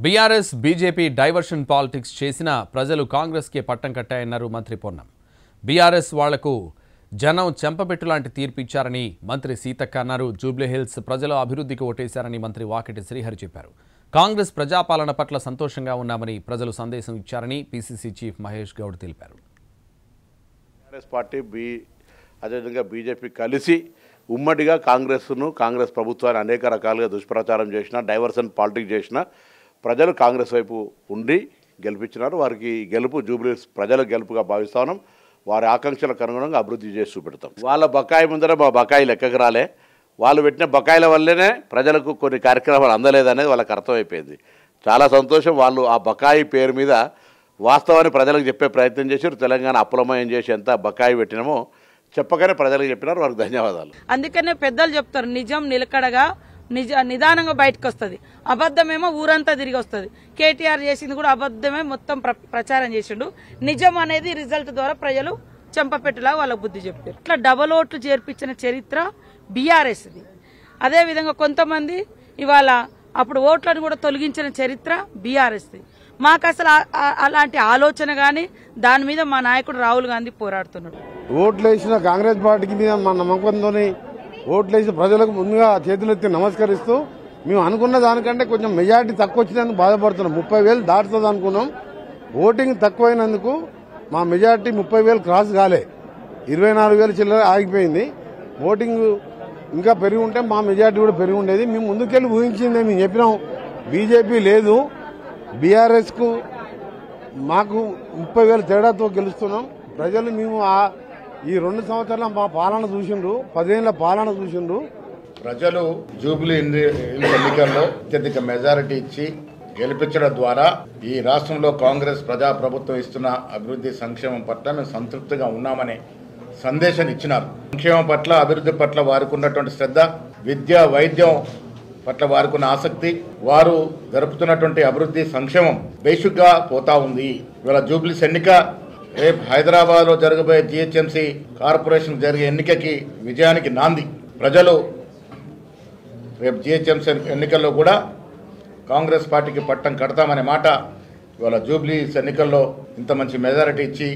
BRS BJP diversion politics చేసిన ప్రజలు కాంగ్రెస్కే పట్టం కట్టాయన్నారు మంత్రి పొన్నం. బీఆర్ఎస్ వాళ్లకు జనం చెంపపెట్టు లాంటి తీర్పు ఇచ్చారని మంత్రి సీతక్క అన్నారు. జూబ్లీహిల్స్ ప్రజలు అభివృద్ధికి ఓటేశారని మంత్రి వాకిటి శ్రీహరి చెప్పారు. కాంగ్రెస్ ప్రజాపాలన పట్ల సంతోషంగా ఉన్నామని ప్రజలు సందేశం ఇచ్చారని పీసీసీ చీఫ్ మహేష్ గౌడ్ తెలిపారు. కాంగ్రెస్ పార్టీ అదేవిధంగా బీజేపీ కలిసి ఉమ్మడిగా కాంగ్రెస్ ప్రభుత్వాన్ని అనేక రకాలుగా దుష్ప్రచారం చేసిన, డైవర్షన్ పాలిటిక్స్ చేసిన ప్రజలు కాంగ్రెస్ వైపు ఉండి గెలిపించినారు. వారికి గెలుపు జూబ్లీహిల్స్ ప్రజల గెలుపుగా భావిస్తా ఉన్నాం. వారి ఆకాంక్షలకు అనుగుణంగా అభివృద్ధి చేసి చూపెడతాం. వాళ్ళ బకాయి ముందర మా బకాయి లెక్కకు రాలే. వాళ్ళు పెట్టిన బకాయిల వల్లనే ప్రజలకు కొన్ని కార్యక్రమాలు అందలేదనేది వాళ్ళకి అర్థమైపోయింది. చాలా సంతోషం. వాళ్ళు ఆ బకాయి పేరు మీద వాస్తవాన్ని ప్రజలకు చెప్పే ప్రయత్నం చేశారు. తెలంగాణ అప్పులమయం చేసి ఎంత బకాయి పెట్టినామో చెప్పగానే ప్రజలకు చెప్పినారు. వారికి ధన్యవాదాలు. అందుకనే పెద్దలు చెప్తారు, నిజం నిలకడగా నిదానంగా బయటకు వస్తుంది, అబద్ధమేమో ఊరంతా తిరిగి వస్తుంది. కేటీఆర్ చేసింది కూడా అబద్ధమే, మొత్తం ప్రచారం చేసిండు. నిజం అనేది రిజల్ట్ ద్వారా ప్రజలు చెంపపెట్టులా వాళ్ళకు బుద్ధి చెప్పారు. ఇట్లా డబల్ ఓట్లు చేర్పించిన చరిత్ర బీఆర్ఎస్ది. అదేవిధంగా కొంతమంది ఇవాళ అప్పుడు ఓట్లను కూడా తొలగించిన చరిత్ర బీఆర్ఎస్ది. మాకు అసలు అలాంటి ఆలోచన కానీ దాని మీద మా నాయకుడు రాహుల్ గాంధీ పోరాడుతున్నాడు. ఓట్లు వేసిన కాంగ్రెస్ పార్టీకి మీద మా నమ్మకంతో ఓట్లు వేసి ప్రజలకు ముందుగా చేతులెత్తి నమస్కరిస్తూ మేము అనుకున్న దానికంటే కొంచెం మెజార్టీ తక్కువ వచ్చినందుకు బాధపడుతున్నాం. 30,000 దాటుతుంది అనుకున్నాం. ఓటింగ్ తక్కువైనందుకు మా మెజార్టీ 30,000 క్రాస్ కాలే, 24,000 చిల్లర ఆగిపోయింది. ఓటింగ్ ఇంకా పెరిగి ఉంటే మా మెజార్టీ కూడా పెరిగి ఉండేది. మేము ముందుకెళ్ళి ఊహించిందే మేము చెప్పినాం. బీజేపీ లేదు, బీఆర్ఎస్ కు మాకు 30,000 తేడాతో గెలుస్తున్నాం. ప్రజలు మేము ఈ 2 సంవత్సరాల మా పాలన చూసిండ్రు, 10 ఏళ్ల పాలన చూసిండ్రు. ప్రజలు జూబ్లీ ఎన్నికల్లో అత్యధిక మెజారిటీ ఇచ్చి గెలిపించడం ద్వారా ఈ రాష్ట్రంలో కాంగ్రెస్ ప్రజాప్రభుత్వం ఇస్తున్న అభివృద్ధి సంక్షేమం పట్ల మేము సంతృప్తిగా ఉన్నామనే సందేశాన్ని ఇచ్చినారు. సంక్షేమం పట్ల, అభివృద్ధి పట్ల వారికి ఉన్నటువంటి శ్రద్ధ, విద్య, వైద్యం పట్ల వారికి ఉన్న ఆసక్తి, వారు జరుపుతున్నటువంటి అభివృద్ధి సంక్షేమం బేసిక్గా పోతా ఉంది. ఇవాళ జూబ్లీస్ ఎన్నిక రేపు హైదరాబాద్ లో జరగబోయే జీహెచ్ఎంసీ కార్పొరేషన్ జరిగే ఎన్నికకి విజయానికి నాంది. ప్రజలు రేపు జీహెచ్ఎంసీ ఎన్నికల్లో కూడా కాంగ్రెస్ పార్టీకి పట్టం కడతామనే మాట ఇవాళ జూబ్లీస్ ఎన్నికల్లో ఇంత మంచి మెజారిటీ ఇచ్చి